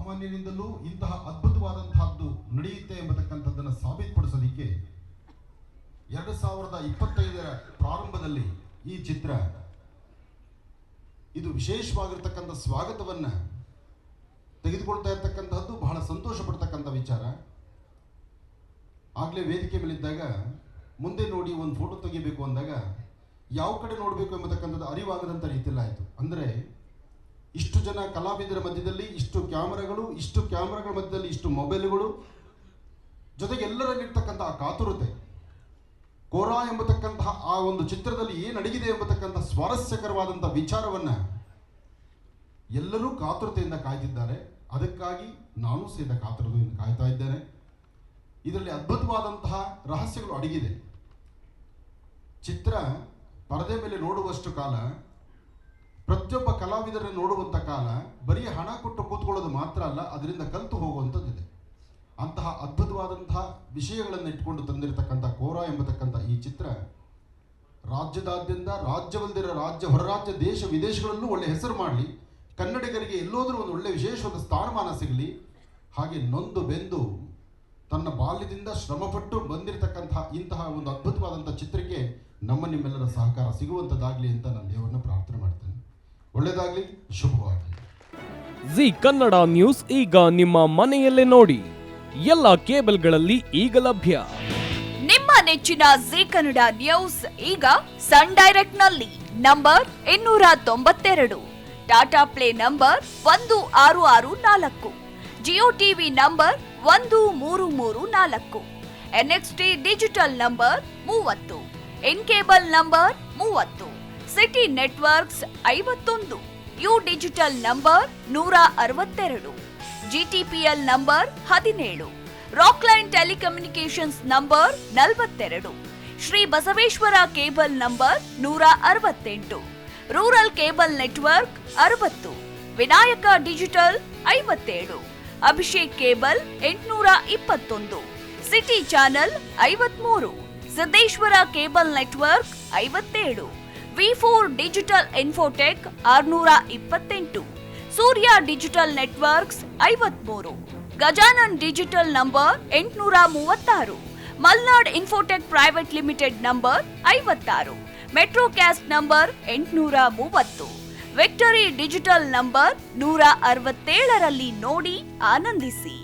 ಸಾಮಾನ್ಯರಿಂದಲೂ ಇಂತಹ ಅದ್ಭುತವಾದಂತಹದ್ದು ನಡೆಯುತ್ತೆ ಎಂಬತಕ್ಕಂಥದ್ದನ್ನು ಸಾಬೀತುಪಡಿಸೋದಕ್ಕೆ 2025ರ ಪ್ರಾರಂಭದಲ್ಲಿ ಈ ಚಿತ್ರ ಇದು ವಿಶೇಷವಾಗಿರ್ತಕ್ಕಂಥ ಸ್ವಾಗತವನ್ನು ತೆಗೆದುಕೊಳ್ತಾ ಇರ್ತಕ್ಕಂಥದ್ದು ಬಹಳ ಸಂತೋಷ ಪಡ್ತಕ್ಕಂಥ ವಿಚಾರ. ಆಗಲೇ ವೇದಿಕೆ ಮೇಲಿದ್ದಾಗ ಮುಂದೆ ನೋಡಿ ಒಂದು ಫೋಟೋ ತೆಗಿಬೇಕು ಅಂದಾಗ ಯಾವ ಕಡೆ ನೋಡಬೇಕು ಎಂಬತಕ್ಕಂಥದ್ದು ಅರಿವಾಗದಂಥ ರೀತಿಯಲ್ಲಿ ಆಯಿತು. ಅಂದರೆ ಇಷ್ಟು ಜನ ಕಲಾವಿದರ ಮಧ್ಯದಲ್ಲಿ ಇಷ್ಟು ಕ್ಯಾಮರಾಗಳ ಮಧ್ಯದಲ್ಲಿ ಇಷ್ಟು ಮೊಬೈಲ್ಗಳು, ಜೊತೆಗೆ ಎಲ್ಲರಲ್ಲಿರ್ತಕ್ಕಂಥ ಆ ಕಾತುರತೆ, ಕೋರಾ ಎಂಬತಕ್ಕಂತಹ ಆ ಒಂದು ಚಿತ್ರದಲ್ಲಿ ಏನು ಅಡಗಿದೆ ಎಂಬತಕ್ಕಂಥ ಸ್ವಾರಸ್ಯಕರವಾದಂಥ ವಿಚಾರವನ್ನು ಎಲ್ಲರೂ ಕಾತುರತೆಯಿಂದ ಕಾಯ್ತಿದ್ದಾರೆ. ಅದಕ್ಕಾಗಿ ನಾನು ಸಹಿತ ಕಾತುರತೆಯಿಂದ ಕಾಯ್ತಾ ಇದ್ದೇನೆ. ಇದರಲ್ಲಿ ಅದ್ಭುತವಾದಂತಹ ರಹಸ್ಯಗಳು ಅಡಗಿದೆ. ಚಿತ್ರ ಪರದೆ ಮೇಲೆ ನೋಡುವಷ್ಟು ಕಾಲ, ಪ್ರತಿಯೊಬ್ಬ ಕಲಾವಿದರನ್ನು ನೋಡುವಂಥ ಕಾಲ ಬರೀ ಹಣ ಕೊಟ್ಟು ಕೂತ್ಕೊಳ್ಳೋದು ಮಾತ್ರ ಅಲ್ಲ, ಅದರಿಂದ ಕಲಿತು ಹೋಗುವಂಥದ್ದಿದೆ. ಅಂತಹ ಅದ್ಭುತವಾದಂತಹ ವಿಷಯಗಳನ್ನು ಇಟ್ಕೊಂಡು ತಂದಿರತಕ್ಕಂಥ ಕೋರಾ ಎಂಬತಕ್ಕಂಥ ಈ ಚಿತ್ರ ರಾಜ್ಯದಾದ್ಯಂತ, ರಾಜ್ಯವಲ್ಲದಿರೋ ರಾಜ್ಯ, ಹೊರರಾಜ್ಯ, ದೇಶ ವಿದೇಶಗಳಲ್ಲೂ ಒಳ್ಳೆ ಹೆಸರು ಮಾಡಲಿ, ಕನ್ನಡಿಗರಿಗೆ ಎಲ್ಲೋದ್ರೂ ಒಂದು ಒಳ್ಳೆ ವಿಶೇಷವಾದ ಸ್ಥಾನಮಾನ ಸಿಗಲಿ. ಹಾಗೆ ನೊಂದು ಬೆಂದು ತನ್ನ ಬಾಲ್ಯದಿಂದ ಶ್ರಮಪಟ್ಟು ಬಂದಿರತಕ್ಕಂತಹ ಇಂತಹ ಒಂದು ಅದ್ಭುತವಾದಂಥ ಚಿತ್ರಕ್ಕೆ ನಿಮ್ಮೆಲ್ಲರ ಸಹಕಾರ ಸಿಗುವಂಥದ್ದಾಗಲಿ ಅಂತ ನಾನು ದೇವರನ್ನ ಪ್ರಾರ್ಥನೆ ಮಾಡ್ತೇನೆ. ಒಳ್ಳೆಯದಾಗಲಿ, ಶುಭವಾಗಲಿ. ಜಿ ಕನ್ನಡ ನ್ಯೂಸ್ ಈಗ ನಿಮ್ಮ ಮನೆಯಲ್ಲೇ ನೋಡಿ. ಎಲ್ಲ ಕೇಬಲ್ಗಳಲ್ಲಿ ಈಗ ಲಭ್ಯ. ನಿಮ್ಮ ನೆಚ್ಚಿನ ಜಿ ಕನ್ನಡ ನ್ಯೂಸ್ ಈಗ ಸನ್ ಡೈರೆಕ್ಟ್ ನಲ್ಲಿ number 292, Tata play number 1664, Jio TV number 1334, NXT digital number 30, in cable number 30, city networks 51, U digital number 162, GTPL number 17, Rockline telecommunications number 42, Shri Basaveshwara cable number 168, rural cable network 60, Vinayaka digital 57, Abhishek cable 821, city channel 53, Siddeshwara cable network 57, V4 digital Infotech 628, Surya digital networks 53, Gajanan digital number 836, Malnad infotech private limited number 56, Metrocast number 830, victory digital number 167ರಲ್ಲಿ ನೋಡಿ ಆನಂದಿಸಿ.